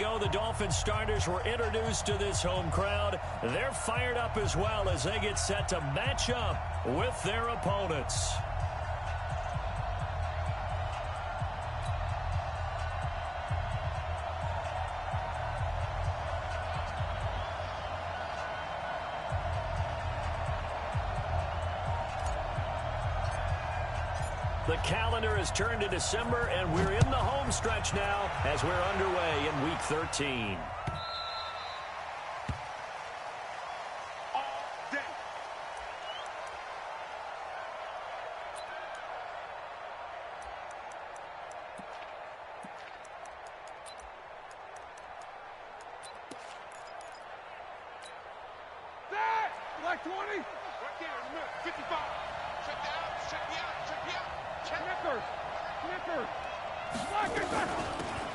ago, the Dolphins starters were introduced to this home crowd. They're fired up as well as they get set to match up with their opponents. The calendar has turned to December, and we're in the home stretch now as we're underway in Week 13. Black 20. Right there, 55. Check down, check me out, check me out.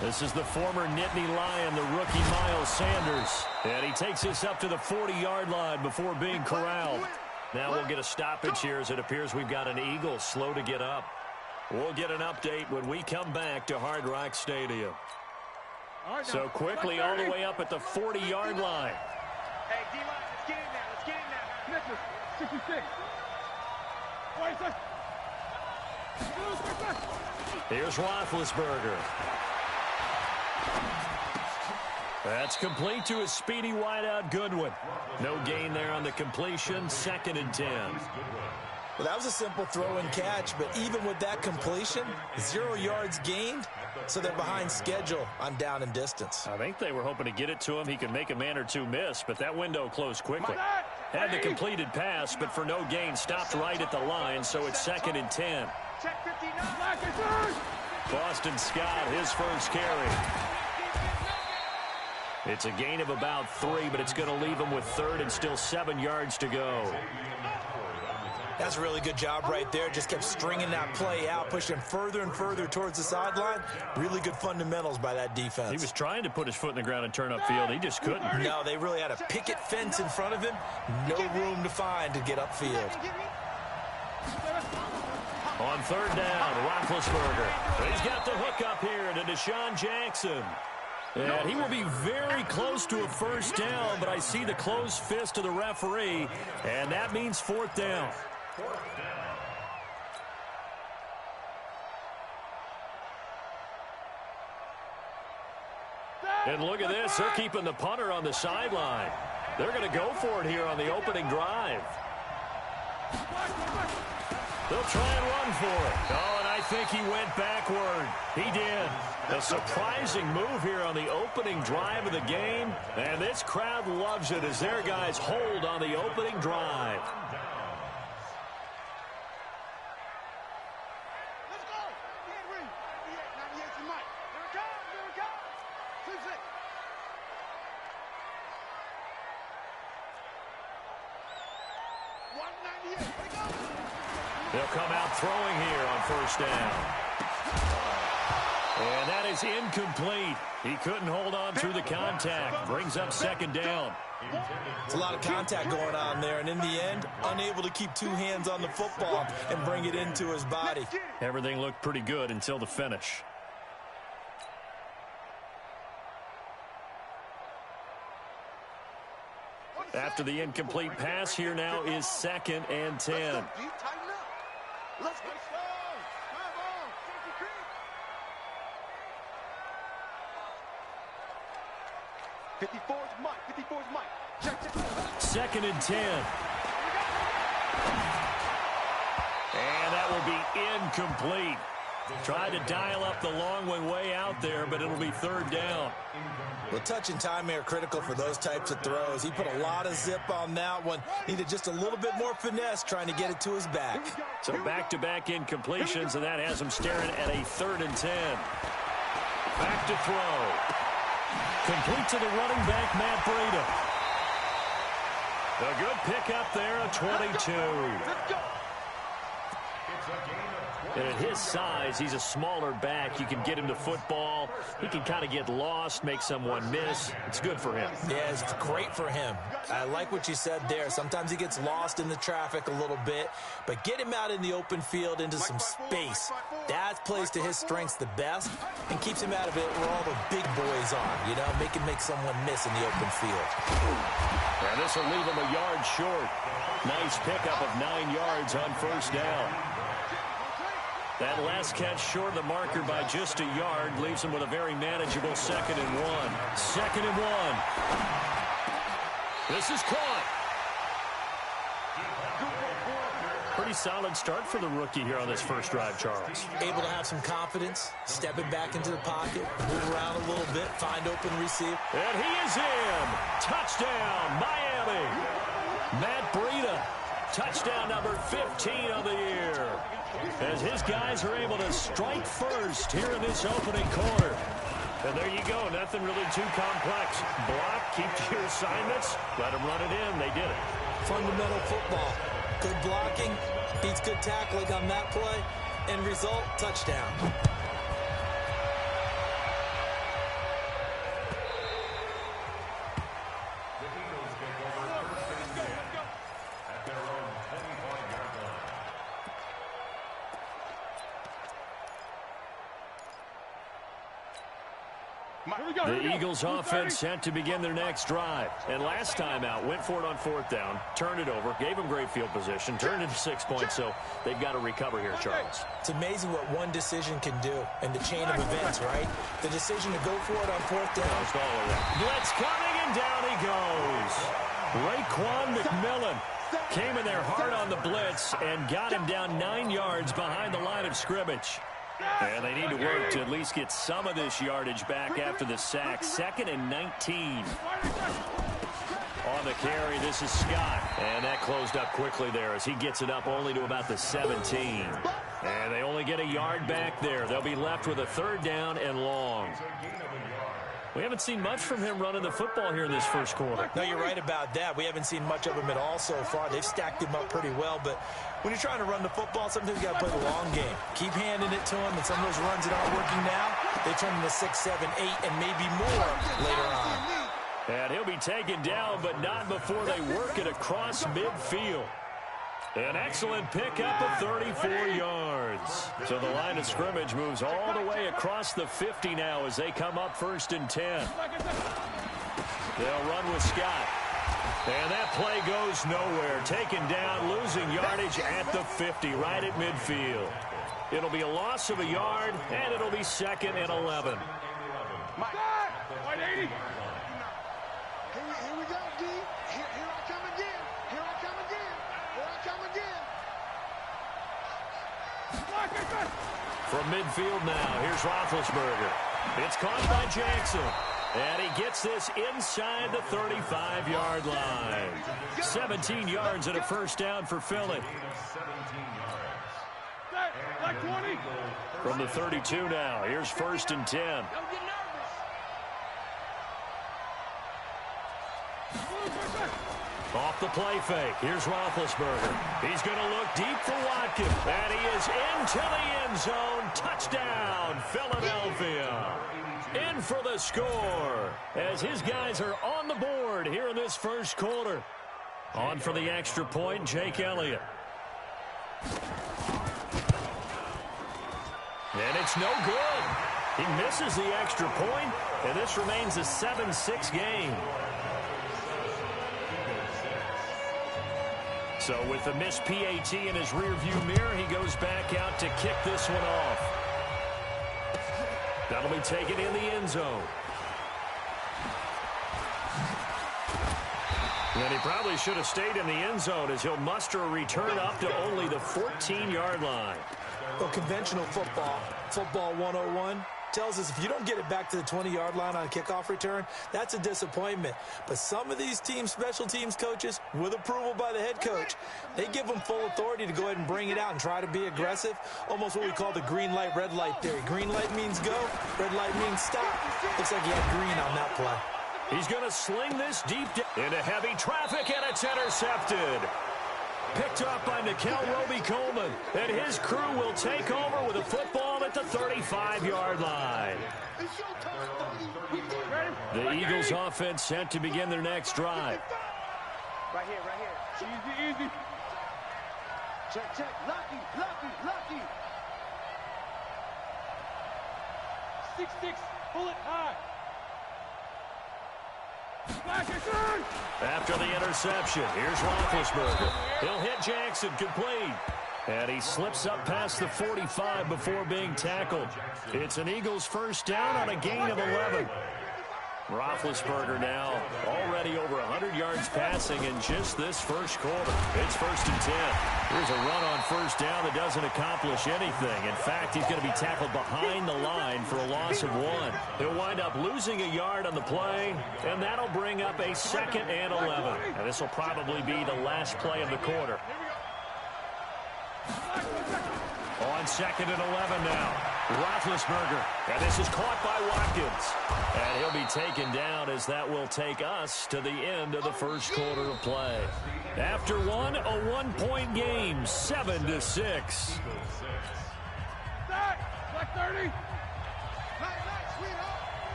This is the former Nittany Lion, the rookie Miles Sanders. And he takes this up to the 40-yard line before being corralled. Now we'll get a stoppage here as it appears we've got an Eagle slow to get up. We'll get an update when we come back to Hard Rock Stadium. So quickly all the way up at the 40-yard line. Hey, D-line, let's get in there, let's get in there. Nicholas, 66. Wait, Here's Roethlisberger. That's complete to his speedy wideout Goodwin. No gain there on the completion. 2nd and 10. Well, that was a simple throw and catch, but even with that completion, 0 yards gained, so they're behind schedule on down and distance. I think they were hoping to get it to him. He could make a man or two miss, but that window closed quickly. Had the completed pass, but for no gain, stopped right at the line, so it's 2nd and 10. Boston Scott, his first carry. It's a gain of about 3, but it's going to leave him with 3rd and still 7 yards to go. That's a really good job right there. Just kept stringing that play out, pushing further and further towards the sideline. Really good fundamentals by that defense. He was trying to put his foot in the ground and turn upfield. He just couldn't. No, they really had a picket fence in front of him. No room to find to get upfield. On 3rd down, Roethlisberger. He's got the hook up here to Deshaun Jackson. And he will be very close to a first down, but I see the closed fist of the referee, and that means 4th down. And look at this. They're keeping the punter on the sideline. They're going to go for it here on the opening drive. They'll try and run for it. Oh, and I think he went backward. He did. A surprising move here on the opening drive of the game. And this crowd loves it as their guys hold on the opening drive. Let's go. Can't read. 98, 98 to Mike. Here it comes, here it comes. 2-6. They'll come out throwing here on 1st down. And that is incomplete. He couldn't hold on through the contact. Brings up 2nd down. It's a lot of contact going on there, and in the end, unable to keep 2 hands on the football and bring it into his body. Everything looked pretty good until the finish. After the incomplete pass, here now is 2nd and 10. Let's go. 54's Mike. 54's Mike. Check it. 2nd and 10. And that will be incomplete. Tried to dial up the long one way out there, but it'll be 3rd down. Well, touch and time are critical for those types of throws. He put a lot of zip on that one. Needed just a little bit more finesse trying to get it to his back. So back-to-back incompletions, and that has him staring at a 3rd and 10. Back to throw. Complete to the running back, Matt Breida. A good pickup there, a 22. Let's go. It's a gain of And at his size, he's a smaller back. You can get him to football. He can kind of get lost, make someone miss. It's good for him. Yeah, it's great for him. I like what you said there. Sometimes he gets lost in the traffic a little bit, but get him out in the open field into some space. That plays to his strengths the best and keeps him out of it where all the big boys are, you know, make someone miss in the open field. And this will leave him a yard short. Nice pickup of 9 yards on first down. That last catch short of the marker by just a yard leaves him with a very manageable 2nd and 1. 2nd and 1. This is caught. Pretty solid start for the rookie here on this first drive, Charles. Able to have some confidence, stepping back into the pocket, move around a little bit, find open receiver. And he is in. Touchdown, Miami. Matt Breida, touchdown number 15 of the year. As his guys are able to strike first here in this opening quarter. And there you go, nothing really too complex. Block, keep to your assignments, let them run it in. They did it. Fundamental football. Good blocking, beats good tackling on that play. End result, touchdown. The Eagles offense set to begin their next drive. And last time out, went for it on 4th down, turned it over, gave them great field position, turned into 6 points, so they've got to recover here, Charles. It's amazing what one decision can do in the chain of events, right? The decision to go for it on 4th down. Blitz coming, and down he goes. Raekwon McMillan came in there hard on the blitz and got him down 9 yards behind the line of scrimmage. And they need to work to at least get some of this yardage back after the sack. 2nd and 19. On the carry, this is Scott. And that closed up quickly there as he gets it up only to about the 17. And they only get a yard back there. They'll be left with a 3rd down and long. We haven't seen much from him running the football here in this first quarter. No, you're right about that. We haven't seen much of him at all so far. They've stacked him up pretty well, but when you're trying to run the football, sometimes you got to play the long game. Keep handing it to him, and some of those runs that aren't working now, they turn into 6, 7, 8, and maybe more later on. And he'll be taken down, but not before they work it across midfield. An excellent pickup of 34 yards. So the line of scrimmage moves all the way across the 50 now as they come up 1st and 10. They'll run with Scott. And that play goes nowhere. Taken down, losing yardage at the 50, right at midfield. It'll be a loss of a yard, and it'll be 2nd and 11. White 80. Here we go, D. Here I come again. Here I come again. Here I come again. From midfield now, here's Roethlisberger. It's caught by Jackson. And he gets this inside the 35-yard line. 17 yards and a 1st down for Philly. From the 32 now, here's 1st and 10. Off the play fake. Here's Roethlisberger. He's going to look deep for Watkins. And he is into the end zone. Touchdown, Philadelphia. In for the score as his guys are on the board here in this first quarter. On for the extra point, Jake Elliott. And it's no good. He misses the extra point, and this remains a 7-6 game. So with the missed PAT in his rearview mirror, he goes back out to kick this one off. That'll be taken in the end zone. And he probably should have stayed in the end zone as he'll muster a return up to only the 14-yard line. Well, conventional football 101, tells us if you don't get it back to the 20-yard line on a kickoff return, that's a disappointment. But some of these teams, special teams coaches, with approval by the head coach, they give them full authority to go ahead and bring it out and try to be aggressive. Almost what we call the green light, red light theory. Green light means go, red light means stop. Looks like he had green on that play. He's going to sling this deep into heavy traffic, and it's intercepted. Picked up by Nikel Roby-Coleman. And his crew will take over with a football at the 35-yard line. The Eagles offense set to begin their next drive. Right here, right here. Easy, easy. Check, check. Lucky, lucky, lucky. 6-6. Bullet high. After the interception, here's Roethlisberger. He'll hit Jackson, complete. And he slips up past the 45 before being tackled. It's an Eagles first down on a gain of 11. Roethlisberger now already over 100 yards passing in just this first quarter. It's 1st and 10. Here's a run on first down that doesn't accomplish anything. In fact, he's going to be tackled behind the line for a loss of 1. He'll wind up losing a yard on the play, and that'll bring up a 2nd and 11. And this will probably be the last play of the quarter. On 2nd and 11 now. Roethlisberger, and this is caught by Watkins. And he'll be taken down as that will take us to the end of the first quarter of play. After one, a 1-point game, 7-6. Black 30.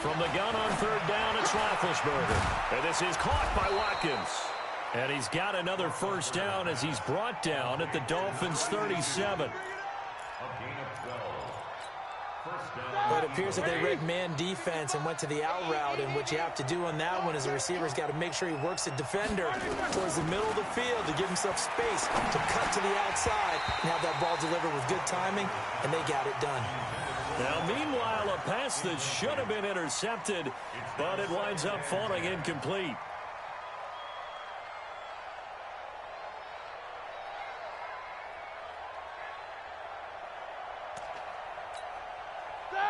From the gun on 3rd down, it's Roethlisberger. And this is caught by Watkins. And he's got another first down as he's brought down at the Dolphins' 37. Well, it appears that they read man defense and went to the out route, and what you have to do on that one is the receiver's got to make sure he works the defender towards the middle of the field to give himself space to cut to the outside and have that ball delivered with good timing, and they got it done. Now, meanwhile, a pass that should have been intercepted, but it winds up falling incomplete.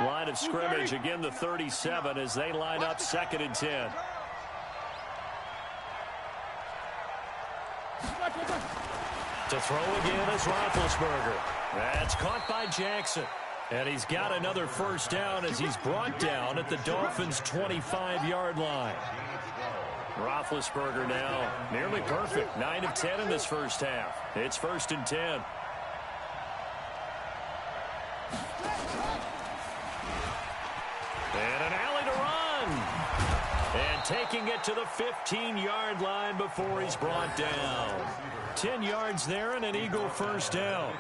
Line of scrimmage, again the 37 as they line up 2nd and 10. To throw again is Roethlisberger. That's caught by Jackson. And he's got another first down as he's brought down at the Dolphins' 25-yard line. Roethlisberger now nearly perfect. 9 of 10 in this first half. It's 1st and 10. And an alley to run. And taking it to the 15-yard line before he's brought down. 10 yards there and an Eagle first down.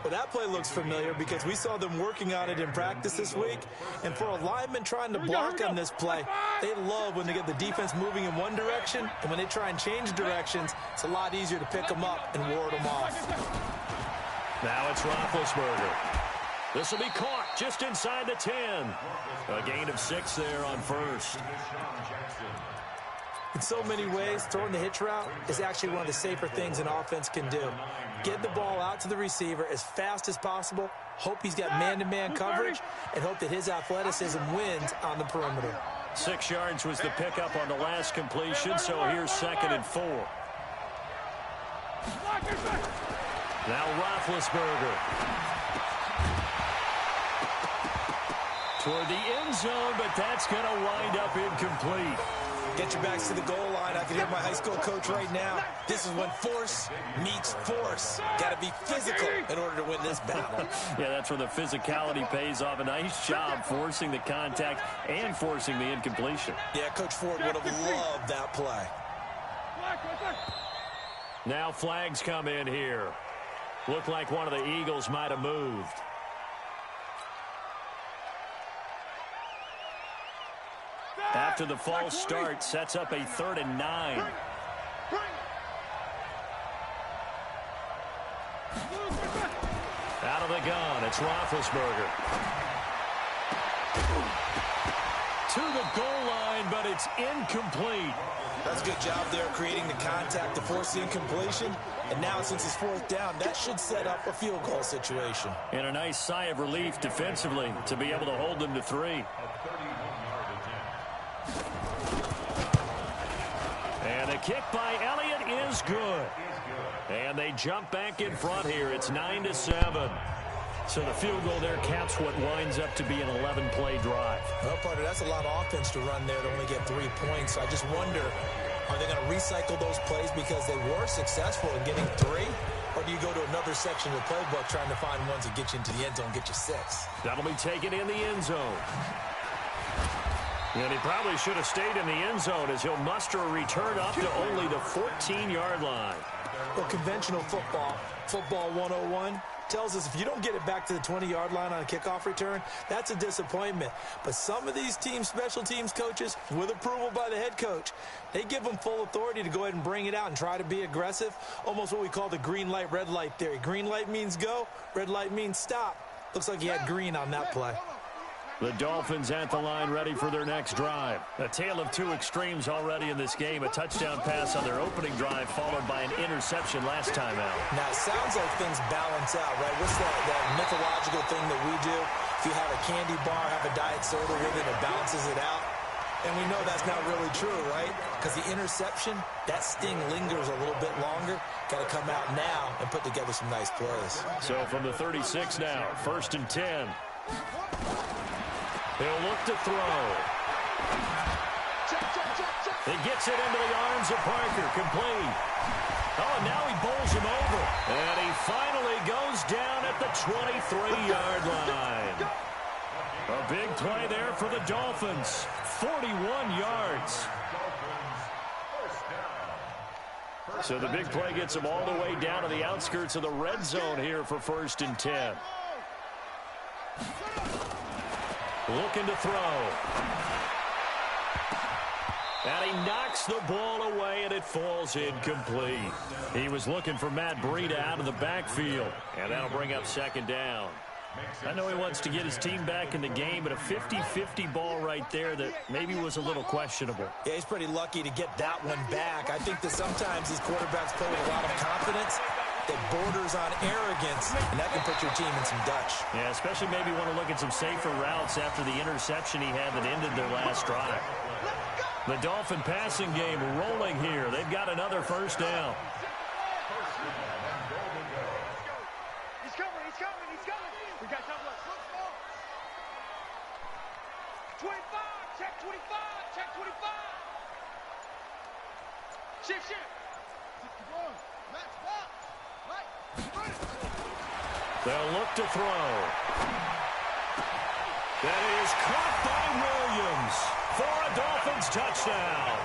Well, that play looks familiar because we saw them working on it in practice this week. And for a lineman trying to block on this play, they love when they get the defense moving in one direction. And when they try and change directions, it's a lot easier to pick them up and ward them off. Now it's Roethlisberger. This will be caught just inside the 10. A gain of 6 there on first. In so many ways, throwing the hitch route is actually one of the safer things an offense can do. Get the ball out to the receiver as fast as possible, hope he's got man-to-man coverage, and hope that his athleticism wins on the perimeter. 6 yards was the pickup on the last completion, so here's 2nd and 4. Now Roethlisberger. Toward the end zone, but that's going to wind up incomplete. Get your backs to the goal line. I can hear my high school coach right now. This is when force meets force. Got to be physical in order to win this battle. Yeah, that's where the physicality pays off. A nice job forcing the contact and forcing the incompletion. Yeah, Coach Ford would have loved that play. Now flags come in here. Looked like one of the Eagles might have moved. After the false start, sets up a 3rd and 9. Out of the gun, it's Roethlisberger. To the goal line, but it's incomplete. That's a good job there creating the contact to force the incompletion. And now, since it's 4th down, that should set up a field goal situation. And a nice sigh of relief defensively to be able to hold them to 3. And the kick by Elliott is good. And they jump back in front here. It's 9-7. So the field goal there caps what winds up to be an 11-play drive. Well, partner, that's a lot of offense to run there to only get 3 points. I just wonder, are they going to recycle those plays because they were successful in getting 3? Or do you go to another section of the playbook trying to find ones that get you into the end zone, get you 6? That'll be taken in the end zone. And he probably should have stayed in the end zone as he'll muster a return up to only the 14-yard line. Well, conventional football 101, tells us if you don't get it back to the 20-yard line on a kickoff return, that's a disappointment. But some of these special teams coaches, with approval by the head coach, they give them full authority to go ahead and bring it out and try to be aggressive, almost what we call the green light, red light theory. Green light means go, red light means stop. Looks like he had green on that play. The Dolphins at the line ready for their next drive. A tale of 2 extremes already in this game. A touchdown pass on their opening drive followed by an interception last time out. Now, it sounds like things balance out, right? What's that mythological thing that we do? If you have a candy bar, have a diet soda with it, it balances it out. And we know that's not really true, right? Because the interception, that sting lingers a little bit longer. Got to come out now and put together some nice plays. So from the 36 now, 1st and 10. He'll look to throw. He gets it into the arms of Parker. Complete. Oh, and now he bowls him over. And he finally goes down at the 23-yard line. A big play there for the Dolphins. 41 yards. So the big play gets him all the way down to the outskirts of the red zone here for 1st and 10. Looking to throw. And he knocks the ball away, and it falls incomplete. He was looking for Matt Breida out of the backfield, and that'll bring up 2nd down. I know he wants to get his team back in the game, but a 50-50 ball right there that maybe was a little questionable. Yeah, he's pretty lucky to get that one back. I think that sometimes these quarterbacks play with a lot of confidence that borders on arrogance, and that can put your team in some Dutch. Yeah, especially maybe want to look at some safer routes after the interception he had that ended their last drive. The Dolphin passing game rolling here. They've got another 1st down. He's coming, he's coming, he's coming. We got double up. 25, check 25, check 25. Shift, shift. 61, match box. They'll look to throw. That is caught by Williams for a Dolphins touchdown.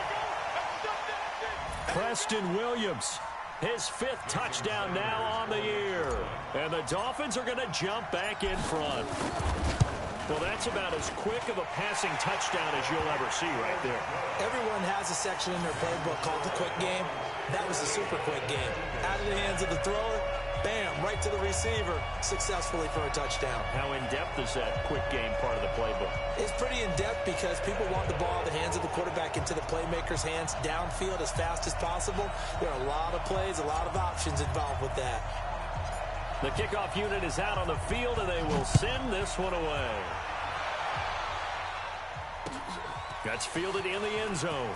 Preston Williams, his 5th touchdown now on the year. And the Dolphins are going to jump back in front. Well, that's about as quick of a passing touchdown as you'll ever see right there. Everyone has a section in their playbook called the quick game. That was a super quick game. Out of the hands of the thrower, bam, right to the receiver, successfully for a touchdown. How in-depth is that quick game part of the playbook? It's pretty in-depth because people want the ball in the hands of the quarterback into the playmaker's hands downfield as fast as possible. There are a lot of plays, a lot of options involved with that. The kickoff unit is out on the field, and they will send this one away. That's fielded in the end zone.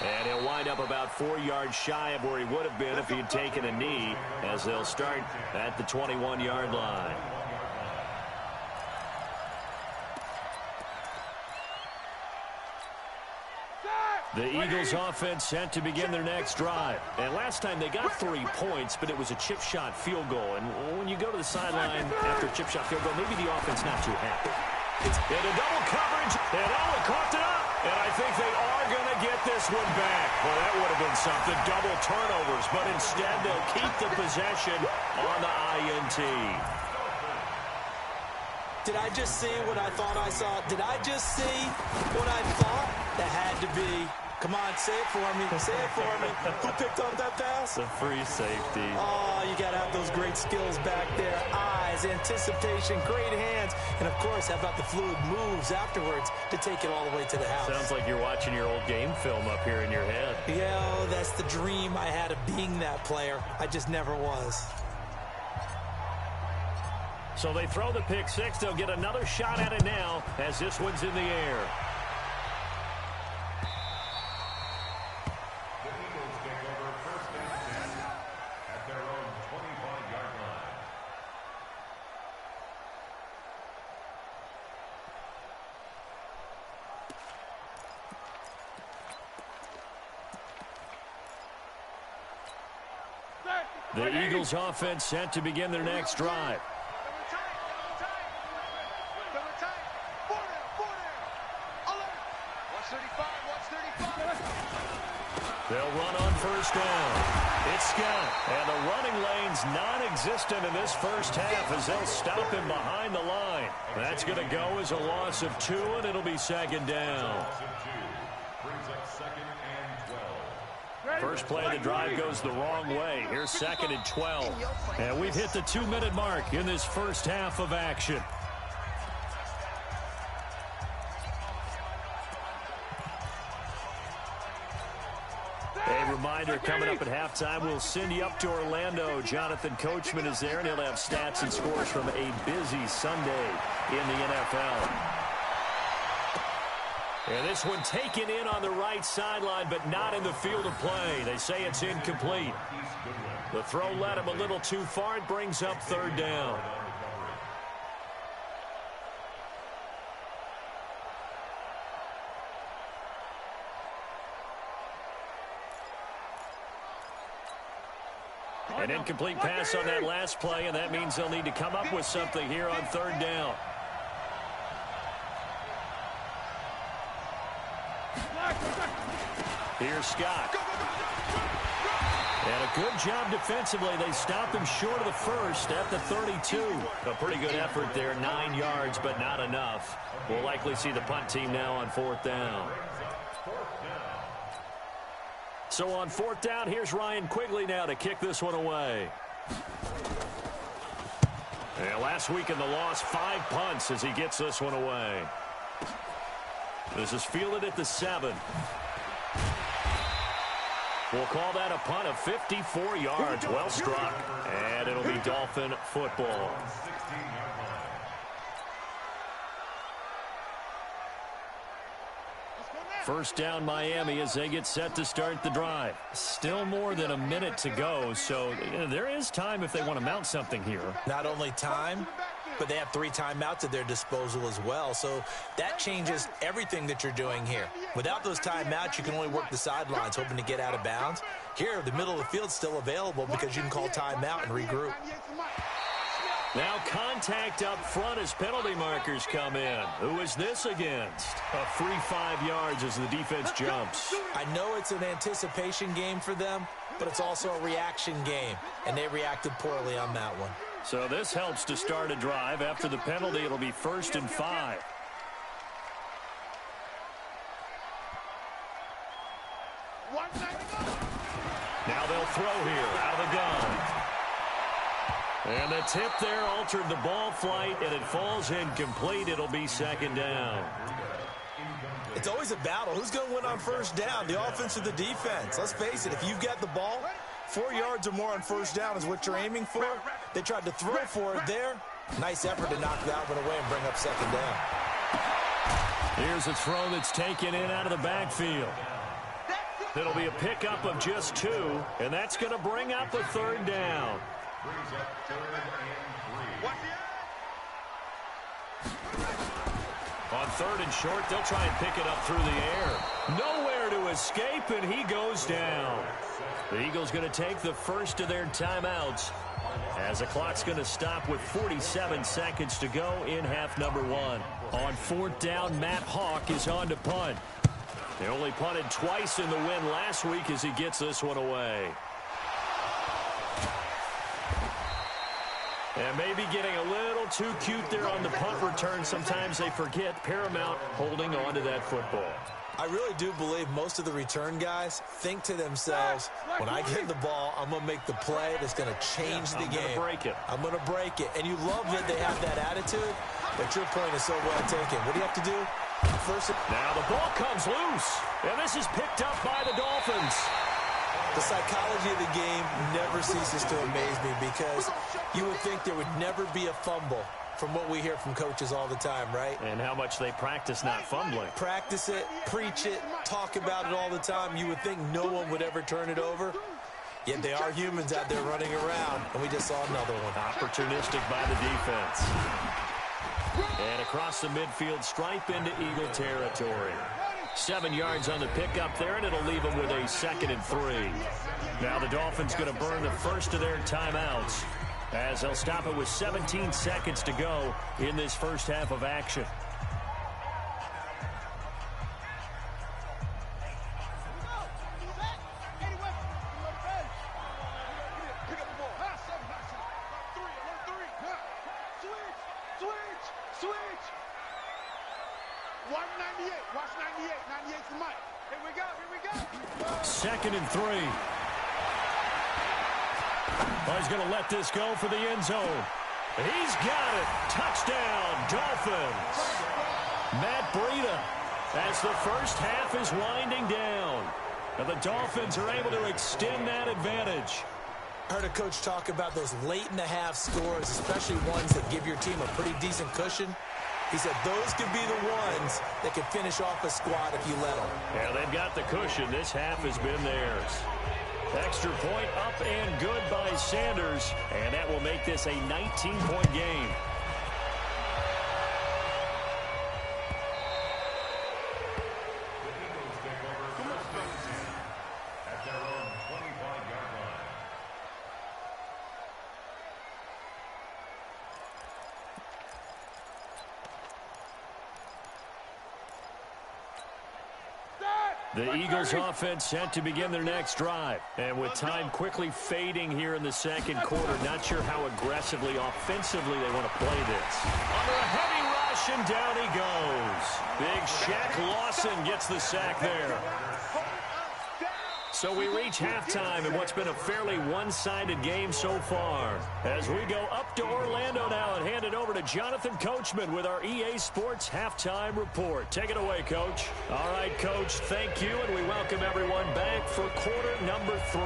And he'll wind up about 4 yards shy of where he would have been if he had taken a knee, as they'll start at the 21-yard line. The Eagles offense set to begin their next drive. And last time they got 3 points, but it was a chip shot field goal. And when you go to the sideline after a chip shot field goal, maybe the offense not too happy. It's in a double coverage, and he coughed it up. And I think they are going to get this one back. Well, that would have been something, double turnovers. But instead, they'll keep the possession on the INT. Did I just see what I thought I saw? Did I just see what I thought? That had to be. Come on, say it for me. Say it for me. Who picked up that pass? The free safety. Oh, you got to have those great skills back there. Eyes, anticipation, great hands. And, of course, how about the fluid moves afterwards to take it all the way to the house? Sounds like you're watching your old game film up here in your head. Yeah, that's the dream I had of being that player. I just never was. So they throw the pick six. They'll get another shot at it now as this one's in the air. The Eagles offense set to begin their next drive. They'll run on first down. It's Scott. And the running lane's non-existent in this first half as they'll stop him behind the line. That's going to go as a loss of 2, and it'll be second down. First play of the drive goes the wrong way. Here's second and 12. And we've hit the 2-minute mark in this first half of action. A reminder, coming up at halftime, we'll send you up to Orlando. Jonathan Coachman is there, and he'll have stats and scores from a busy Sunday in the NFL. And this one taken in on the right sideline, but not in the field of play. They say it's incomplete. The throw led him a little too far. It brings up third down. An incomplete pass on that last play, and that means they'll need to come up with something here on third down. Here's Scott. And a good job defensively. They stop him short of the first at the 32. A pretty good effort there, 9 yards, but not enough. We'll likely see the punt team now on fourth down. So on fourth down, here's Ryan Quigley now to kick this one away. And last week in the loss, 5 punts as he gets this one away. This is fielded at the 7. We'll call that a punt of 54 yards. Well struck. And it'll be Dolphin football. First down Miami as they get set to start the drive. Still more than a minute to go, so there is time if they want to mount something here. Not only time, but they have 3 timeouts at their disposal as well, so that changes everything that you're doing here. Without those timeouts, you can only work the sidelines, hoping to get out of bounds. Here, the middle of the field's still available because you can call timeout and regroup. Now contact up front as penalty markers come in. Who is this against? A free 5 yards as the defense jumps. I know it's an anticipation game for them, but it's also a reaction game, and they reacted poorly on that one. So this helps to start a drive. After the penalty, it'll be 1st and 5. Now they'll throw here out of the gun. And the tip there altered the ball flight, and it falls incomplete. It'll be 2nd down. It's always a battle. Who's going to win on first down, the offense or the defense? Let's face it, if you've got the ball, 4 yards or more on first down is what you're aiming for. They tried to throw for it there. Nice effort to knock that one away and bring up 2nd down. Here's a throw that's taken in out of the backfield. It'll be a pickup of just 2, and that's going to bring up a 3rd down. On 3rd and short, they'll try and pick it up through the air. Nowhere to escape, and he goes down. The Eagles going to take the first of their timeouts as the clock's going to stop with 47 seconds to go in half number 1. On 4th down, Matt Hawk is on to punt. They only punted twice in the win last week as he gets this one away. And maybe getting a little too cute there on the punt return. Sometimes they forget Paramount holding on to that football. I really do believe most of the return guys think to themselves, when I get the ball, I'm going to make the play that's going to change the game. I'm going to break it. And you love that they have that attitude, but your point is so well taken. What do you have to do? Now the ball comes loose, and this is picked up by the Dolphins. The psychology of the game never ceases to amaze me because you would think there would never be a fumble from what we hear from coaches all the time, right? And how much they practice not fumbling. Practice it, preach it, talk about it all the time. You would think no one would ever turn it over. Yet they are humans out there running around, and we just saw another one. Opportunistic by the defense. And across the midfield, stripe into Eagle territory. 7 yards on the pickup there, and it'll leave them with a 2nd and 3. Now the Dolphins going to burn the first of their timeouts as they'll stop it with 17 seconds to go in this first half of action. Switch. 198. Watch 98. 98's the mic. Here we go. 2nd and 3. Oh, he's going to let this go for the end zone. He's got it. Touchdown, Dolphins. Matt Breida as the first half is winding down. And the Dolphins are able to extend that advantage. I heard a coach talk about those late-in-the-half scores, especially ones that give your team a pretty decent cushion. He said those could be the ones that can finish off a squad if you let them. Yeah, they've got the cushion. This half has been theirs. Extra point up and good by Sanders, and that will make this a 19-point game. The Eagles offense set to begin their next drive. And with time quickly fading here in the second quarter, not sure how aggressively, offensively they want to play this. Under a heavy rush, and down he goes. Big Shaq Lawson gets the sack there. So we reach halftime in what's been a fairly one-sided game so far. As we go up to Orlando now and hand it over to Jonathan Coachman with our EA Sports Halftime Report. Take it away, Coach. All right, Coach, thank you, and we welcome everyone back for quarter number 3.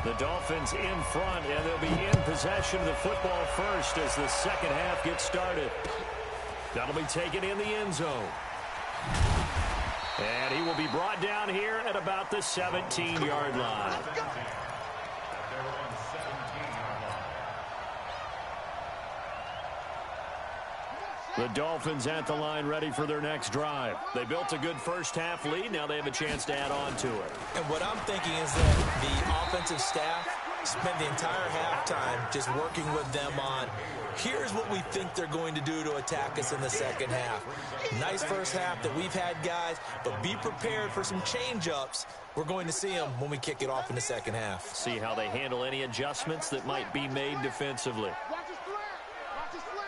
The Dolphins in front, and they'll be in possession of the football first as the second half gets started. That'll be taken in the end zone. And he will be brought down here at about the 17-yard line. The Dolphins at the line ready for their next drive. They built a good first half lead. Now they have a chance to add on to it. And what I'm thinking is that the offensive staff spent the entire halftime just working with them on, here's what we think they're going to do to attack us in the second half. Nice first half that we've had, guys, but be prepared for some change-ups. We're going to see them when we kick it off in the second half. See how they handle any adjustments that might be made defensively. Watch his slant. Watch his slant.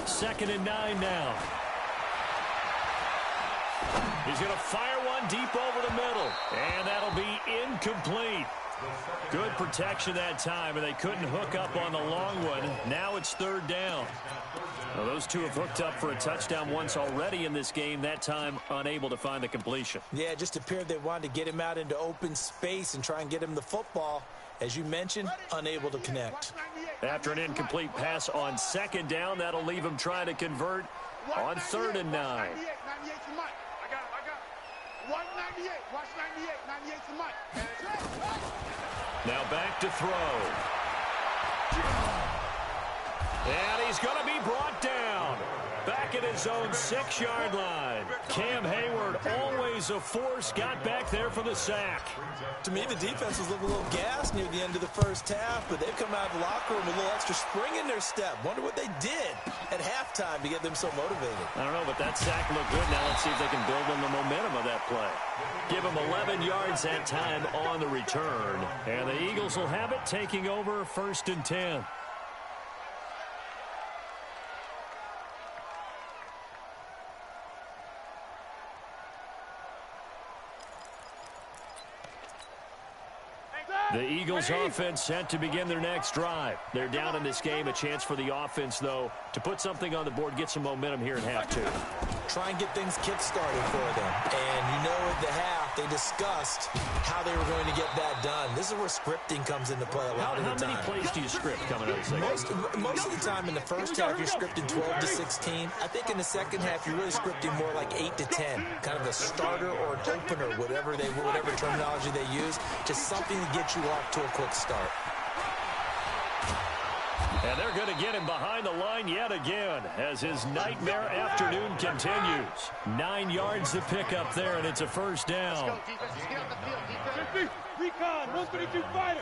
Second and 9 now. He's going to fire one deep over the middle, and that'll be incomplete. Good protection that time, and they couldn't hook up on the long one. Now it's third down. Well, those two have hooked up for a touchdown once already in this game, that time unable to find the completion. Yeah, it just appeared they wanted to get him out into open space and try and get him the football. As you mentioned, unable to connect. After an incomplete pass on second down, that'll leave him trying to convert on third and 9. 98's the mic. I got it. 198. Watch 98. 98's the mic. Now back to throw. And he's going to be brought down. Back at his own 6-yard line. Cam Hayward, always a force, got back there for the sack. To me, the defense was looking a little gassed near the end of the first half, but they've come out of the locker room with a little extra spring in their step. Wonder what they did at halftime to get them so motivated. I don't know, but that sack looked good. Now let's see if they can build on the momentum of that play. Give them 11 yards that time on the return. And the Eagles will have it, taking over first and 10. The Eagles offense set to begin their next drive. They're down in this game. A chance for the offense, though, to put something on the board, get some momentum here in half 2. Try and get things kick-started for them. And you know at the half, they discussed how they were going to get that done. This is where scripting comes into play a lot of the time. How many plays do you script coming out of the second? Most of the time in the first half, you're scripting 12 to 16. I think in the second half, you're really scripting more like 8 to 10. Kind of a starter or an opener, whatever terminology they use. Just something to get you off to a quick start. And they're going to get him behind the line yet again as his nightmare afternoon continues. 9 yards to pick up there, and it's a first down. Let's go, defense. Just get on the field, defense. Recon, 122 fighter.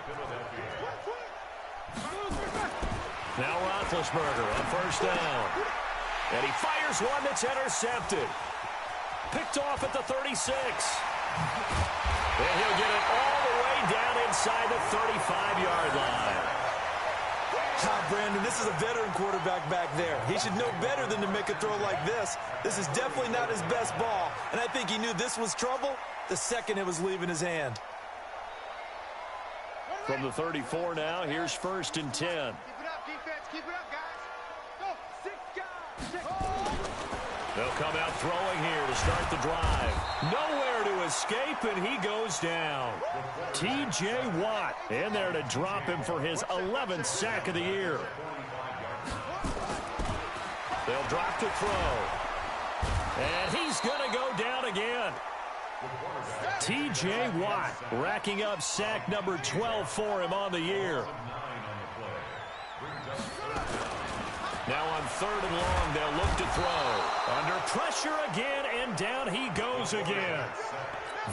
Now Roethlisberger on first down. And he fires one that's intercepted. Picked off at the 36. And he'll get it all the way down inside the 35-yard line. Brandon, this is a veteran quarterback back there. He should know better than to make a throw like this. This is definitely not his best ball, and I think he knew this was trouble the second it was leaving his hand. From the 34 now, here's first and 10. Keep it up, defense. Keep it up, guys. Go. 6 guys. They'll come out throwing here to start the drive. Nowhere to escape, and he goes down. T.J. Watt in there to drop him for his 11th sack of the year. They'll drop to throw. And he's going to go down again. T.J. Watt racking up sack number 12 for him on the year. Now on 3rd and long, they'll look to throw. Under pressure again, and down he goes again.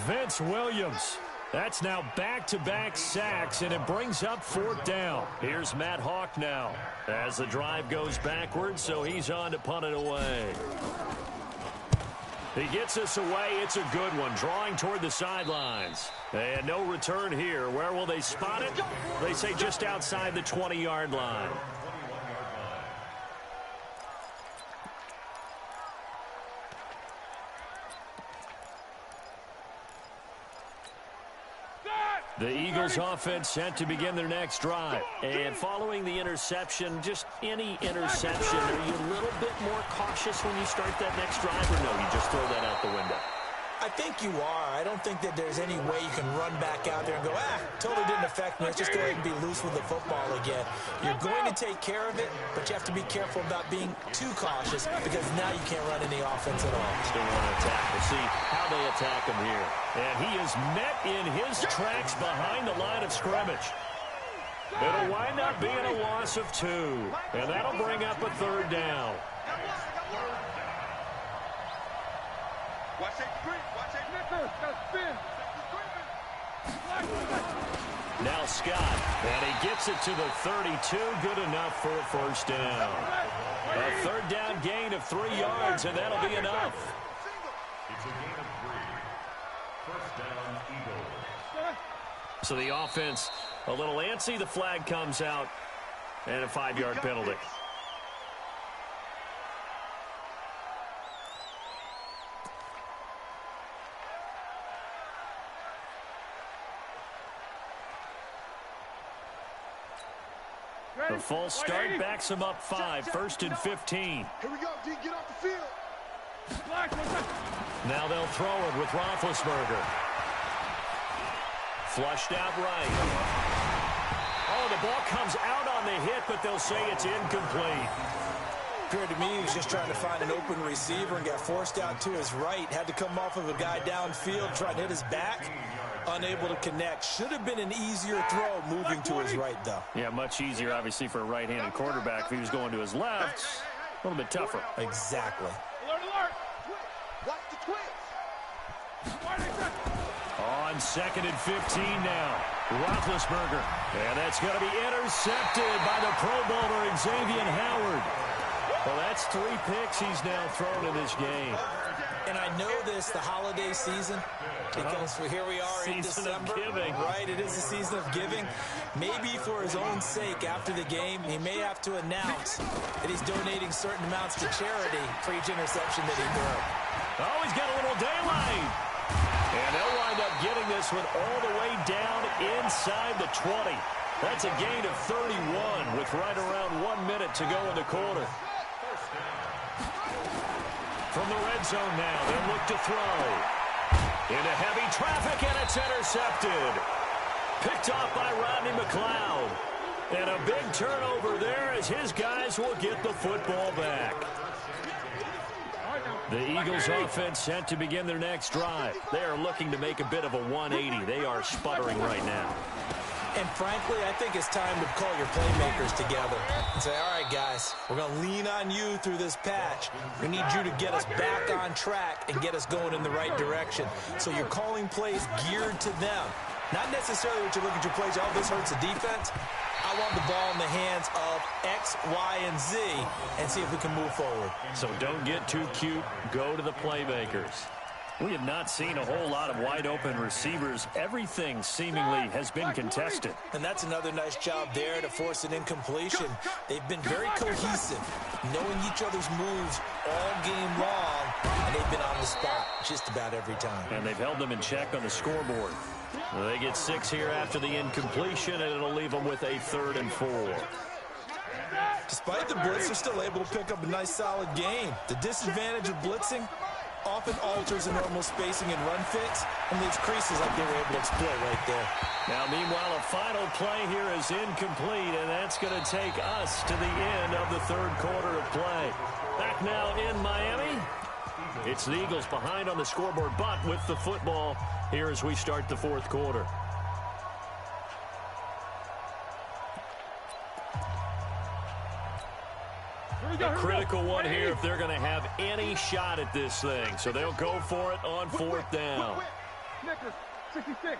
Vince Williams. That's now back-to-back sacks, and it brings up 4th down. Here's Matt Hawk now as the drive goes backwards, so he's on to punt it away. He gets us away. It's a good one, drawing toward the sidelines. And no return here. Where will they spot it? They say just outside the 20-yard line. The Eagles offense set to begin their next drive. And following the interception, just any interception, are you a little bit more cautious when you start that next drive, or no, you just throw that out the window? I think you are. I don't think that there's any way you can run back out there and go, totally didn't affect me. Let's just go ahead and be loose with the football again. You're going to take care of it, but you have to be careful about being too cautious because now you can't run any offense at all. Still want to attack. We'll see how they attack him here. And he is met in his tracks behind the line of scrimmage. It'll wind up being a loss of 2, and that'll bring up a 3rd down. Watch that screen. Watch that nickel. Spin. Now Scott, and he gets it to the 32. Good enough for a first down. A 3rd down gain of 3 yards, and that'll be enough. It's a gain of 3. First down, Eagles. So the offense a little antsy. The flag comes out, and a 5-yard penalty. The false start backs him up 5, 1st and 15. Here we go, D. Get off the field. Now they'll throw it with Roethlisberger. Flushed out right. Oh, the ball comes out on the hit, but they'll say it's incomplete. Appeared to me he was just trying to find an open receiver and got forced out to his right. Had to come off of a guy downfield, trying to hit his back. Unable to connect. Should have been an easier throw moving to his right, though. Yeah, much easier, obviously, for a right-handed quarterback. If he was going to his left, a little bit tougher. Exactly. Alert, alert. Watch the twist. On 2nd and 15 now. Roethlisberger. And that's going to be intercepted by the Pro Bowler Xavier Howard. Well, that's 3 picks he's now thrown in this game. And I know this, the holiday season, because here we are in December. Season of giving. Right, it is the season of giving. Maybe for his own sake after the game, he may have to announce that he's donating certain amounts to charity for each interception that he threw. Oh, he's got a little daylight. And they'll wind up getting this one all the way down inside the 20. That's a gain of 31 with right around 1 minute to go in the quarter. From the red zone now, they'll look to throw. Into heavy traffic, and it's intercepted. Picked off by Rodney McLeod. And a big turnover there as his guys will get the football back. The Eagles offense set to begin their next drive. They are looking to make a bit of a 180. They are sputtering right now. And frankly, I think it's time to call your playmakers together and say, all right, guys, we're going to lean on you through this patch. We need you to get us back on track and get us going in the right direction. So you're calling plays geared to them. Not necessarily what you look at your plays, oh, this hurts the defense. I want the ball in the hands of X, Y, and Z and see if we can move forward. So don't get too cute. Go to the playmakers. We have not seen a whole lot of wide-open receivers. Everything seemingly has been contested. And that's another nice job there to force an incompletion. They've been very cohesive, knowing each other's moves all game long, and they've been on the spot just about every time. And they've held them in check on the scoreboard. They get 6 here after the incompletion, and it'll leave them with a 3rd and 4. Despite the blitz, they're still able to pick up a nice, solid gain. The disadvantage of blitzing often alters the normal spacing and run fits and leaves creases like they were able to exploit right there. Now, meanwhile, a final play here is incomplete, and that's going to take us to the end of the 3rd quarter of play. Back now in Miami. It's the Eagles behind on the scoreboard, but with the football here as we start the 4th quarter. A critical one here if they're going to have any shot at this thing. So they'll go for it on 4th down. 66.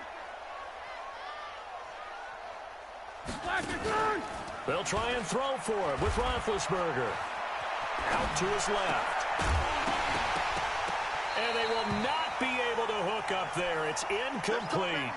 They'll try and throw for it with Roethlisberger. Out to his left. And they will not be able to hook up there. It's incomplete.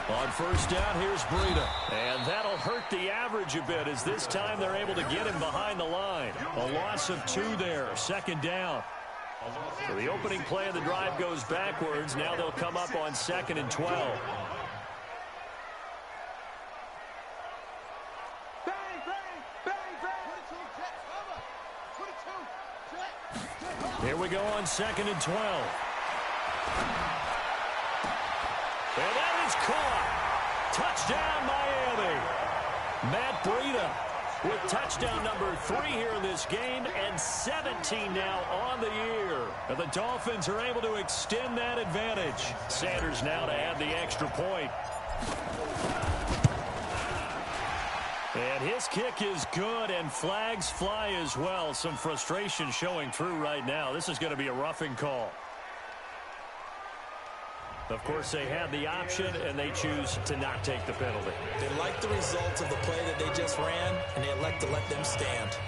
On 1st down, here's Breida. And that'll hurt the average a bit as this time they're able to get him behind the line. A loss of 2 there, 2nd down. So the opening play of the drive goes backwards. Now they'll come up on 2nd and 12. Here we go on 2nd and 12. And that is caught. Touchdown, Miami. Matt Breida with touchdown number 3 here in this game and 17 now on the year. And the Dolphins are able to extend that advantage. Sanders now to add the extra point. And his kick is good, and flags fly as well. Some frustration showing through right now. This is going to be a roughing call. Of course, they had the option, and they choose to not take the penalty. They like the results of the play that they just ran, and they elect to let them stand.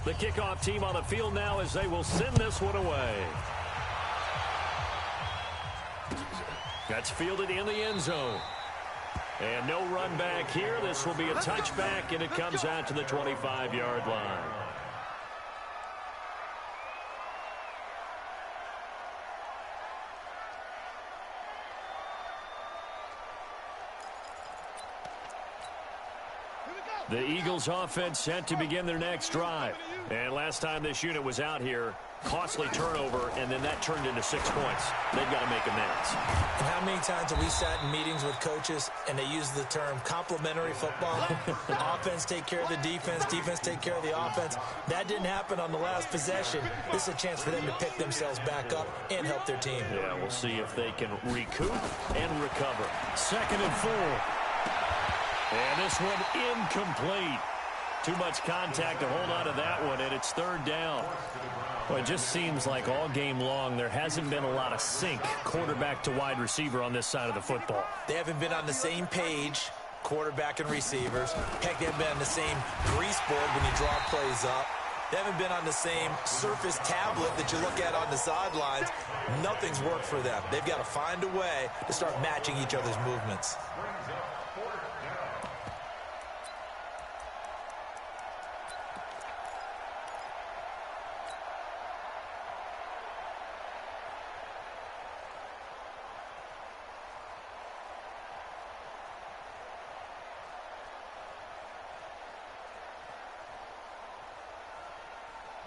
The kickoff team on the field now as they will send this one away. That's fielded in the end zone. And no run back here. This will be a touchback, and it comes out to the 25-yard line. The Eagles offense set to begin their next drive. And last time this unit was out here, costly turnover, and then that turned into 6 points. They've got to make amends. And how many times have we sat in meetings with coaches and they use the term complementary football? Offense take care of the defense, defense take care of the offense. That didn't happen on the last possession. This is a chance for them to pick themselves back up and help their team. Yeah, we'll see if they can recoup and recover. 2nd and 4. And this one incomplete. Too much contact to hold on to that one, and it's 3rd down. Well, it just seems like all game long there hasn't been a lot of sync quarterback to wide receiver on this side of the football. They haven't been on the same page, quarterback and receivers. Heck, they haven't been on the same grease board when you draw plays up. They haven't been on the same surface tablet that you look at on the sidelines. Nothing's worked for them. They've got to find a way to start matching each other's movements.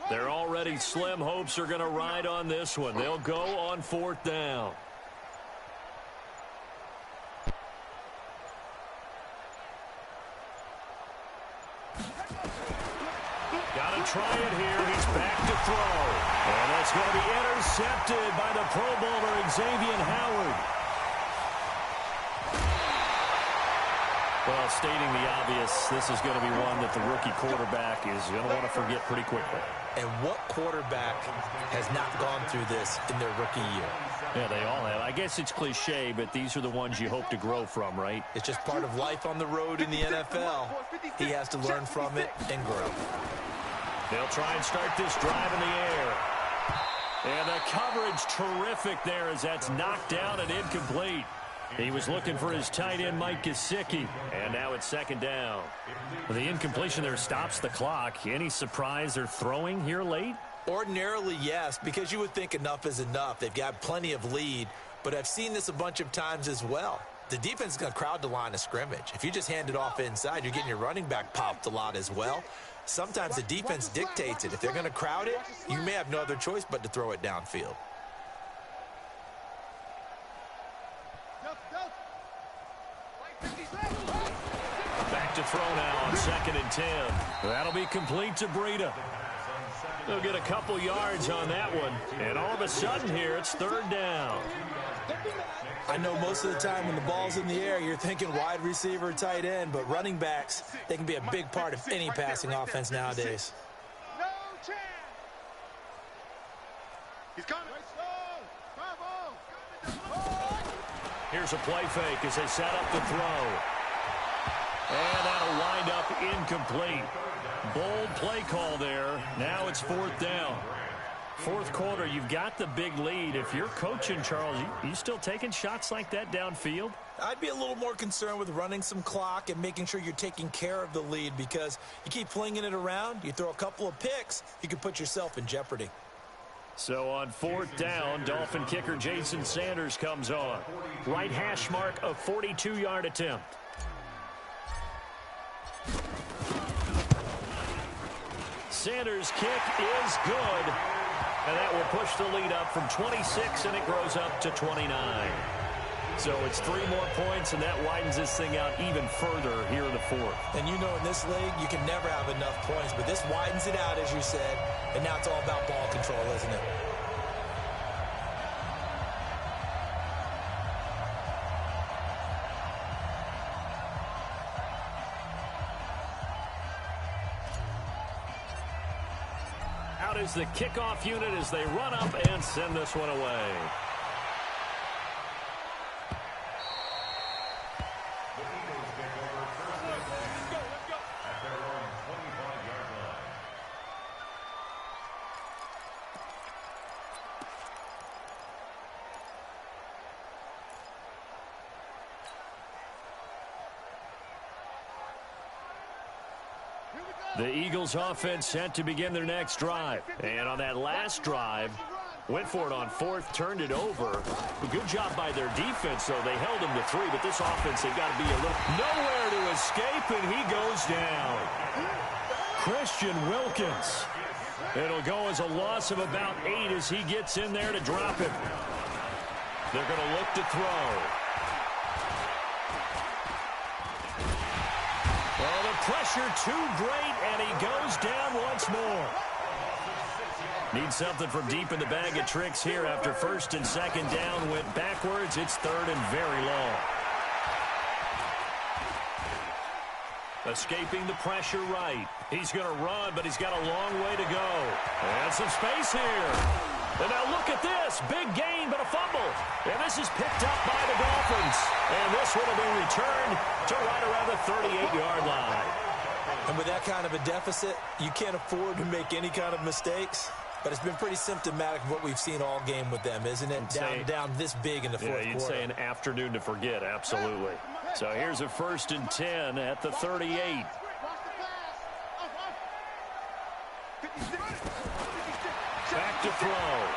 Their already slim hopes are going to ride on this one. They'll go on 4th down. Got to try it here. He's back to throw. And that's going to be intercepted by the Pro Bowler, Xavier Howard. Well, stating the obvious, this is going to be one that the rookie quarterback is going to want to forget pretty quickly. And what quarterback has not gone through this in their rookie year? Yeah, they all have. I guess it's cliche, but these are the ones you hope to grow from, right? It's just part of life on the road in the NFL. He has to learn from it and grow. They'll try and start this drive in the air. And the coverage terrific there as that's knocked down and incomplete. He was looking for his tight end, Mike Gesicki. And now it's 2nd down. Well, the incompletion there stops the clock. Any surprise they're throwing here late? Ordinarily, yes, because you would think enough is enough. They've got plenty of lead, but I've seen this a bunch of times as well. The defense is going to crowd the line of scrimmage. If you just hand it off inside, you're getting your running back popped a lot as well. Sometimes the defense dictates it. If they're going to crowd it, you may have no other choice but to throw it downfield. Back to throw now on 2nd and 10. That'll be complete to Breida. They'll get a couple yards on that one. And all of a sudden here, it's 3rd down. I know most of the time when the ball's in the air, you're thinking wide receiver, tight end, but running backs, they can be a big part of any passing offense nowadays. No chance. He's coming. Here's a play fake as they set up the throw. And that'll wind up incomplete. Bold play call there. Now it's 4th down. 4th quarter, you've got the big lead. If you're coaching, Charles, you still taking shots like that downfield? I'd be a little more concerned with running some clock and making sure you're taking care of the lead, because you keep flinging it around, you throw a couple of picks, you can put yourself in jeopardy. So on 4th down, Dolphin kicker Jason Sanders comes on. Right hash mark, a 42-yard attempt. Sanders' kick is good. And that will push the lead up from 26, and it grows up to 29. So it's 3 more points, and that widens this thing out even further here in the 4th. And you know in this league, you can never have enough points, but this widens it out, as you said, and now it's all about ball control, isn't it? Out is the kickoff unit as they run up and send this one away. The Eagles offense set to begin their next drive. And on that last drive, went for it on 4th, turned it over. A good job by their defense, though. They held him to 3, but this offense, they've got to be a little... Nowhere to escape, and he goes down. Christian Wilkins. It'll go as a loss of about 8 as he gets in there to drop him. They're going to look to throw. Well, the pressure too great, and he goes down once more. Needs something from deep in the bag of tricks here after 1st and 2nd down. Went backwards. It's 3rd and very long. Escaping the pressure right. He's going to run, but he's got a long way to go. And some space here. And now look at this. Big gain, but a fumble. And this is picked up by the Dolphins. And this one will be returned to right around the 38-yard line. And with that kind of a deficit, you can't afford to make any kind of mistakes. But it's been pretty symptomatic of what we've seen all game with them, isn't it? Down this big in the fourth quarter. You'd say an afternoon to forget, absolutely. So here's a 1st and 10 at the 38. Back to throw.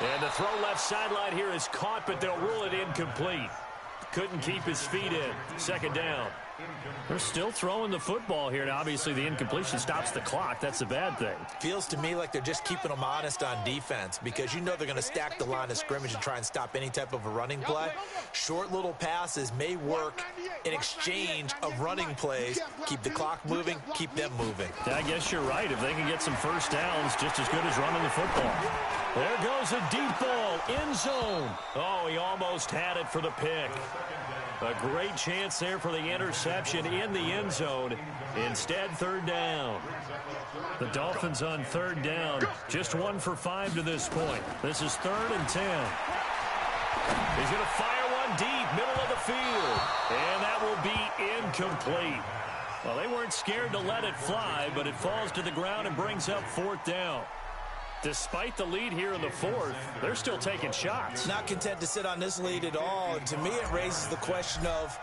And the throw left sideline here is caught, but they'll rule it incomplete. Couldn't keep his feet in. 2nd down. They're still throwing the football here, and obviously the incompletion stops the clock. That's the bad thing. Feels to me like they're just keeping them honest on defense because you know they're going to stack the line of scrimmage and try and stop any type of a running play. Short little passes may work in exchange of running plays. Keep the clock moving, keep them moving. I guess you're right. If they can get some first downs, just as good as running the football. There goes a deep ball, end zone. Oh, he almost had it for the pick. A great chance there for the interception in the end zone. Instead, 3rd down. The Dolphins on 3rd down. Just 1 for 5 to this point. This is 3rd and 10. He's going to fire one deep, middle of the field. And that will be incomplete. Well, they weren't scared to let it fly, but it falls to the ground and brings up 4th down. Despite the lead here in the 4th, they're still taking shots. Not content to sit on this lead at all. And to me, it raises the question of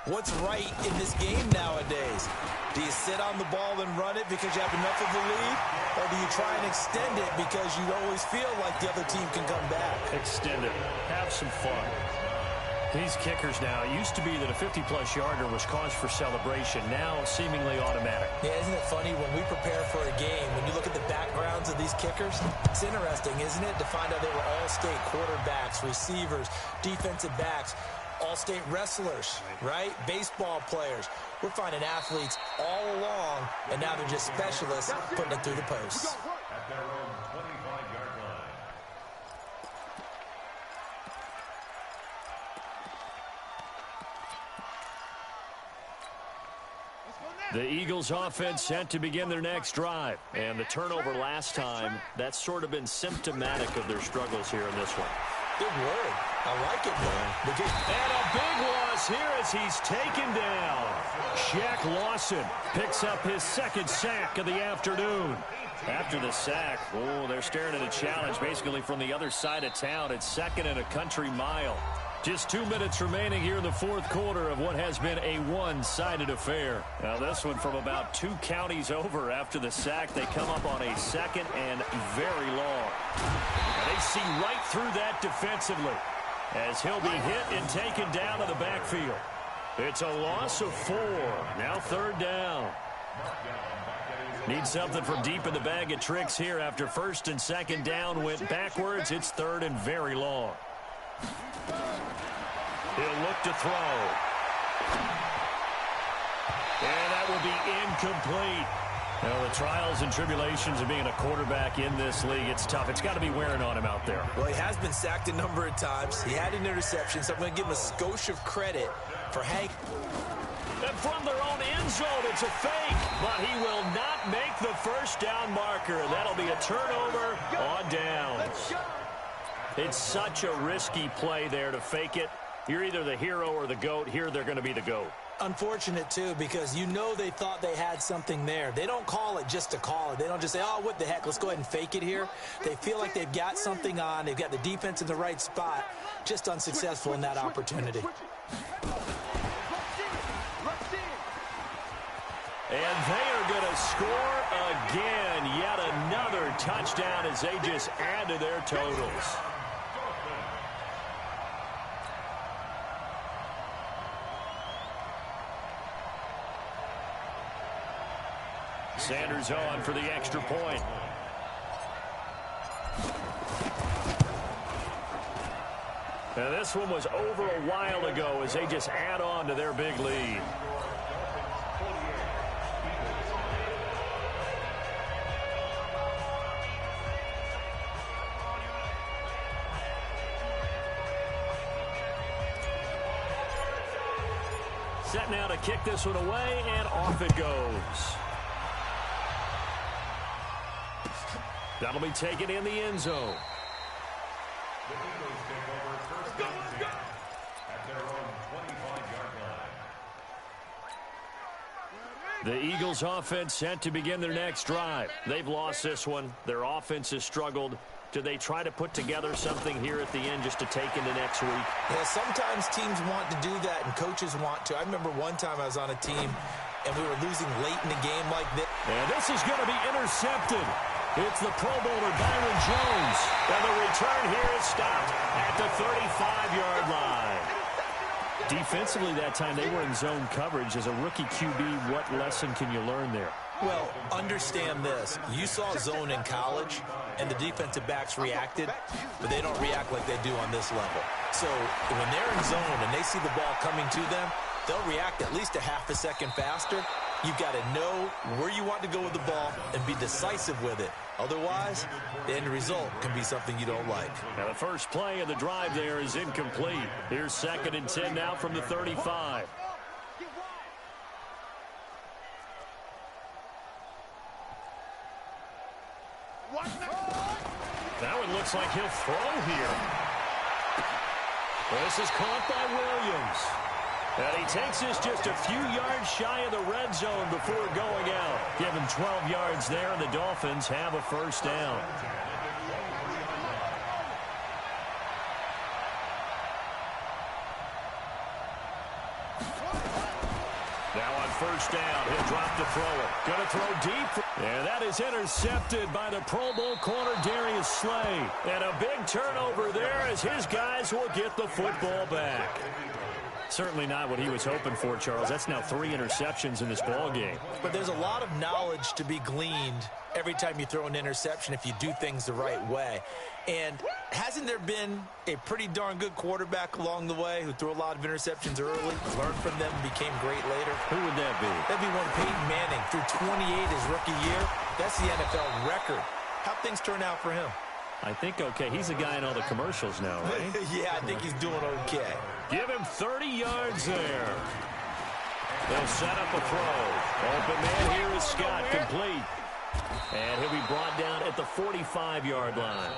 what's right in this game nowadays. Do you sit on the ball and run it because you have enough of a lead? Or do you try and extend it because you always feel like the other team can come back? Extend it. Have some fun. These kickers now, it used to be that a 50-plus yarder was cause for celebration. Now, seemingly automatic. Yeah, isn't it funny when we prepare for a game, when you look at the backgrounds of these kickers, it's interesting, isn't it, to find out they were all-state quarterbacks, receivers, defensive backs, all-state wrestlers, right? Baseball players. We're finding athletes all along, and now they're just specialists putting it through the posts. At their own 25-yard line. The Eagles offense set to begin their next drive. And the turnover last time, that's sort of been symptomatic of their struggles here in this one. Good word. I like it, man. And a big loss here as he's taken down. Shaq Lawson picks up his 2nd sack of the afternoon. After the sack, they're staring at a challenge basically from the other side of town. It's 2nd and a country mile. Just 2 minutes remaining here in the 4th quarter of what has been a one-sided affair. Now this one from about 2 counties over after the sack. They come up on a 2nd and very long. And they see right through that defensively as he'll be hit and taken down to the backfield. It's a loss of 4. Now 3rd down. Need something from deep in the bag of tricks here after 1st and 2nd down went backwards. It's 3rd and very long. He'll look to throw. And that will be incomplete. Now, the trials and tribulations of being a quarterback in this league, it's tough. It's got to be wearing on him out there. Well, he has been sacked a number of times. He had an interception, so I'm going to give him a skosh of credit for Hank. And from their own end zone, it's a fake. But he will not make the 1st down marker. And that'll be a turnover on down. It's such a risky play there to fake it. You're either the hero or the GOAT. Here, they're going to be the GOAT. Unfortunate, too, because you know they thought they had something there. They don't call it just to call it. They don't just say, oh, what the heck, let's go ahead and fake it here. They feel like they've got something on. They've got the defense in the right spot. Just unsuccessful in that opportunity. And they are going to score again. Yet another touchdown as they just add to their totals. Sanders on for the extra point. Now this one was over a while ago as they just add on to their big lead. Set now to kick this one away, and off it goes. That'll be taken in the end zone. The Eagles take over 1st and 10 at their own 25-yard line. The Eagles offense set to begin their next drive. They've lost this one. Their offense has struggled. Do they try to put together something here at the end just to take into next week? Yeah, sometimes teams want to do that and coaches want to. I remember one time I was on a team and we were losing late in the game like this. And this is going to be intercepted. It's the Pro Bowler Byron Jones. And the return here is stopped at the 35-yard line. Defensively that time, they were in zone coverage. As a rookie QB, what lesson can you learn there? Well, understand this. You saw zone in college, and the defensive backs reacted, but they don't react like they do on this level. So when they're in zone and they see the ball coming to them, they'll react at least a half a second faster. You've got to know where you want to go with the ball and be decisive with it. Otherwise, the end result can be something you don't like. Now the first play of the drive there is incomplete. Here's 2nd and 10 now from the 35. That one looks like he'll throw here. This is caught by Williams. And he takes this just a few yards shy of the red zone before going out. Give him 12 yards there, and the Dolphins have a first down. Now on first down, he'll drop to throw it. Going to throw deep. And that is intercepted by the Pro Bowl corner, Darius Slay. And a big turnover there as his guys will get the football back. Certainly not what he was hoping for, Charles. That's now 3 interceptions in this ball game. But there's a lot of knowledge to be gleaned every time you throw an interception if you do things the right way. And hasn't there been a pretty darn good quarterback along the way who threw a lot of interceptions early, learned from them, became great later? Who would that be? That'd be one Peyton Manning. Threw 28 his rookie year. That's the NFL record. How'd things turn out for him? I think okay. He's a guy in all the commercials now, right? Yeah, I think he's doing okay. Give him 30 yards there. They'll set up a throw. Open man here is Scott, complete. And he'll be brought down at the 45-yard line.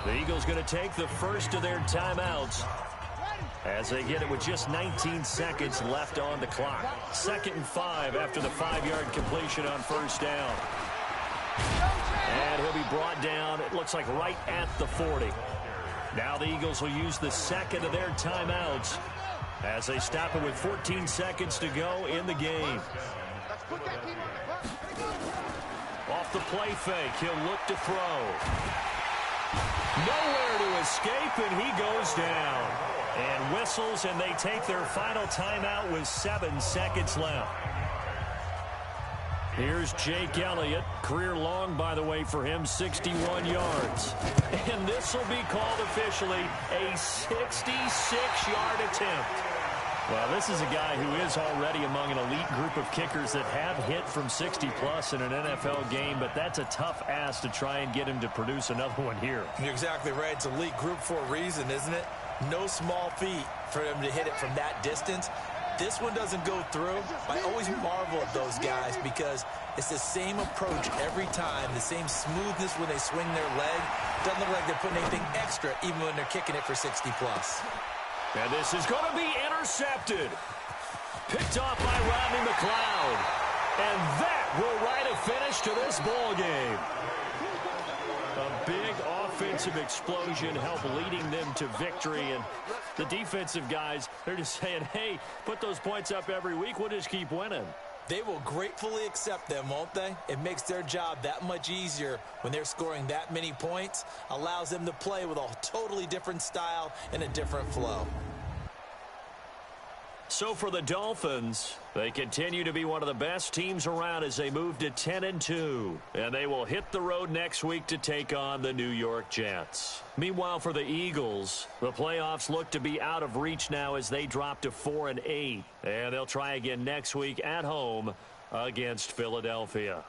The Eagles going to take the first of their timeouts as they get it with just 19 seconds left on the clock. 2nd and 5 after the 5-yard completion on first down. And he'll be brought down, it looks like right at the 40. Now the Eagles will use the second of their timeouts as they stop it with 14 seconds to go in the game. Off the play fake, he'll look to throw. Nowhere to escape, and he goes down. And whistles, and they take their final timeout with 7 seconds left. Here's Jake Elliott. Career long, by the way, for him, 61 yards. And this will be called officially a 66-yard attempt. Well, this is a guy who is already among an elite group of kickers that have hit from 60-plus in an NFL game, but that's a tough ask to try and get him to produce another one here. You're exactly right. It's elite group for a reason, isn't it? No small feat for him to hit it from that distance. This one doesn't go through. I always marvel at those guys because it's the same approach every time, the same smoothness when they swing their leg. Doesn't look like they're putting anything extra even when they're kicking it for 60-plus. And this is going to be intercepted. Picked off by Rodney McLeod. And that will write a finish to this ball game. A big offensive explosion helped leading them to victory. And the defensive guys, they're just saying, hey, put those points up every week. We'll just keep winning. They will gratefully accept them, won't they? It makes their job that much easier when they're scoring that many points. Allows them to play with a totally different style and a different flow. So for the Dolphins, they continue to be one of the best teams around as they move to 10-2. And they will hit the road next week to take on the New York Jets. Meanwhile, for the Eagles, the playoffs look to be out of reach now as they drop to 4-8. And they'll try again next week at home against Philadelphia.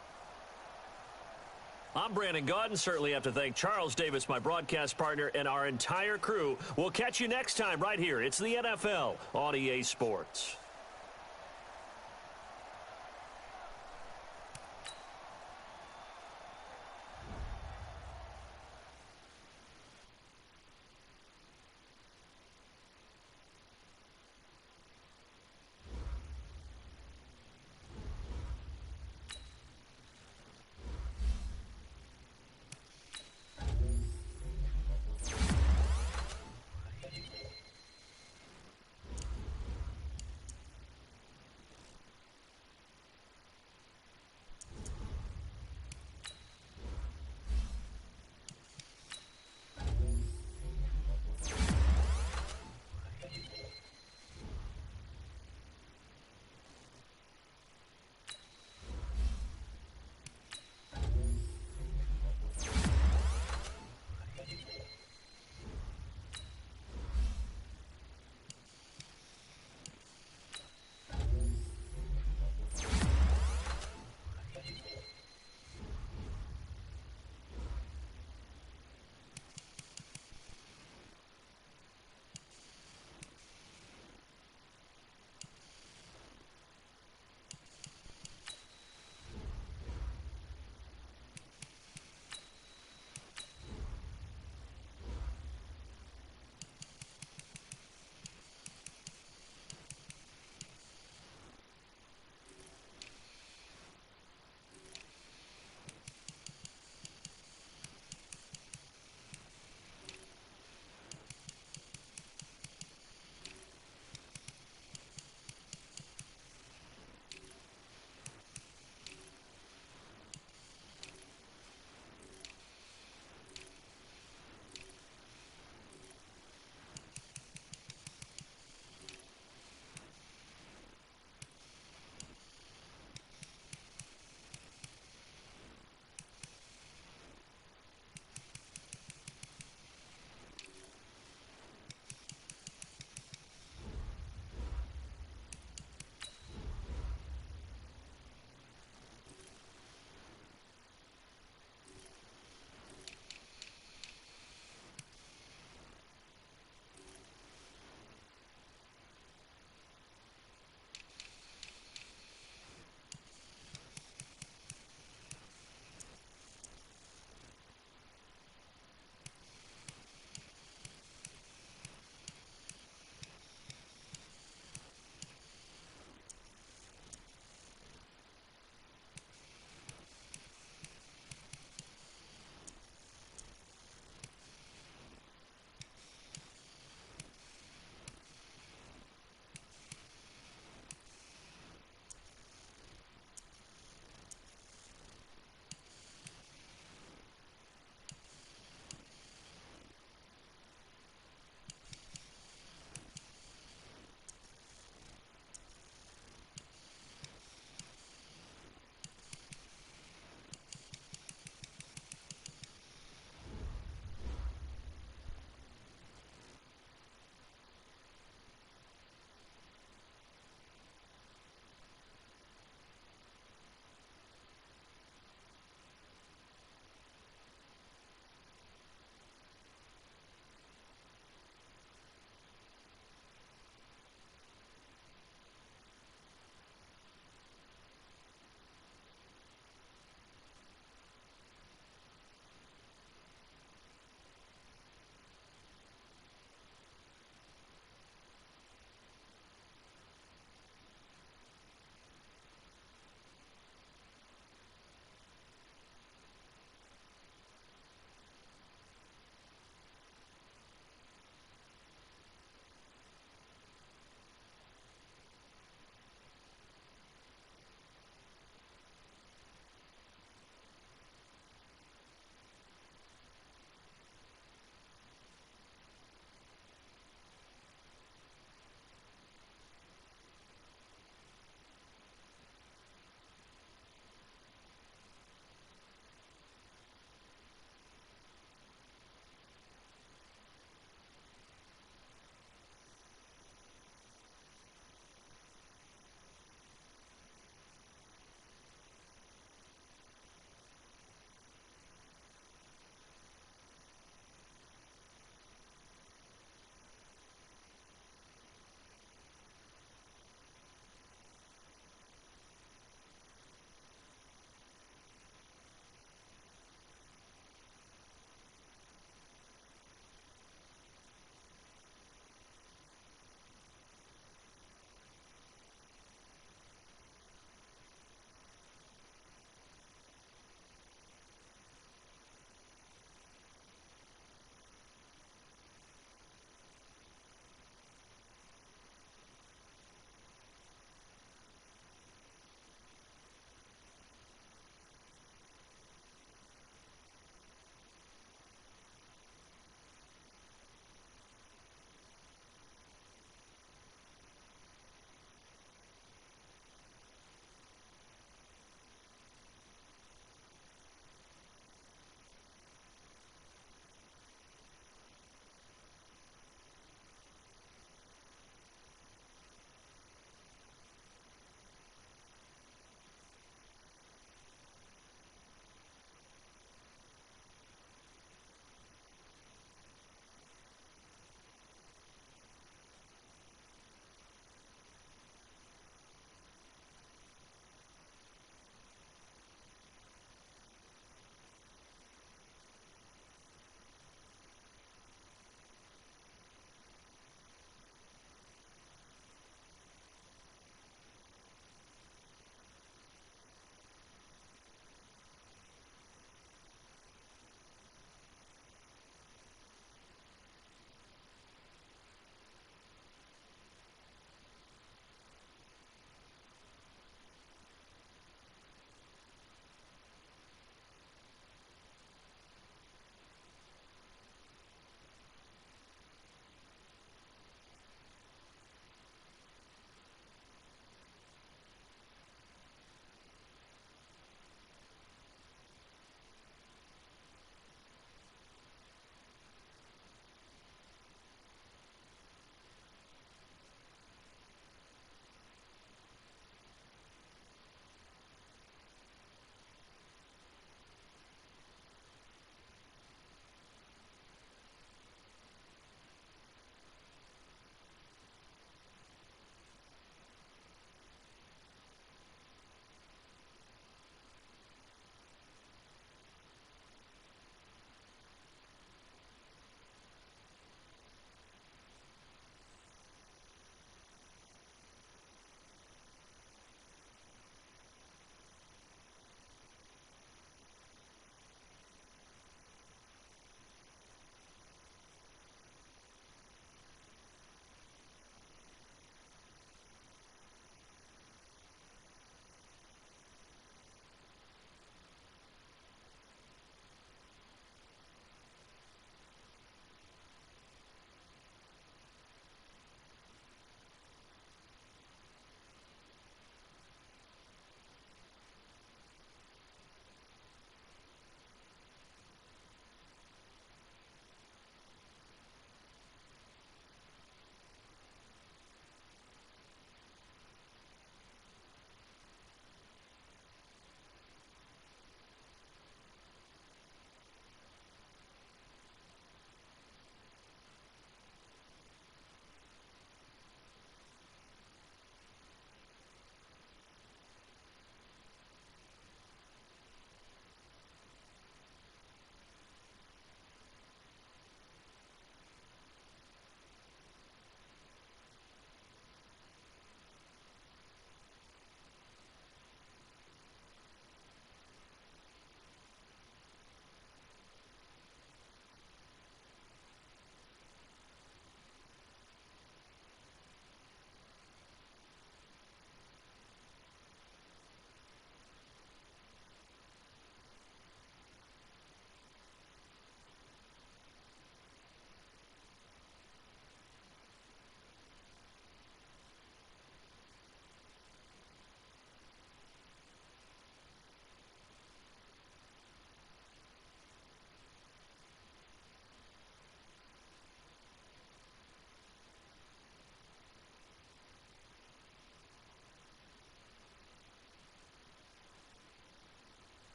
I'm Brandon Gaudin. Certainly have to thank Charles Davis, my broadcast partner, and our entire crew. We'll catch you next time right here. It's the NFL on EA Sports.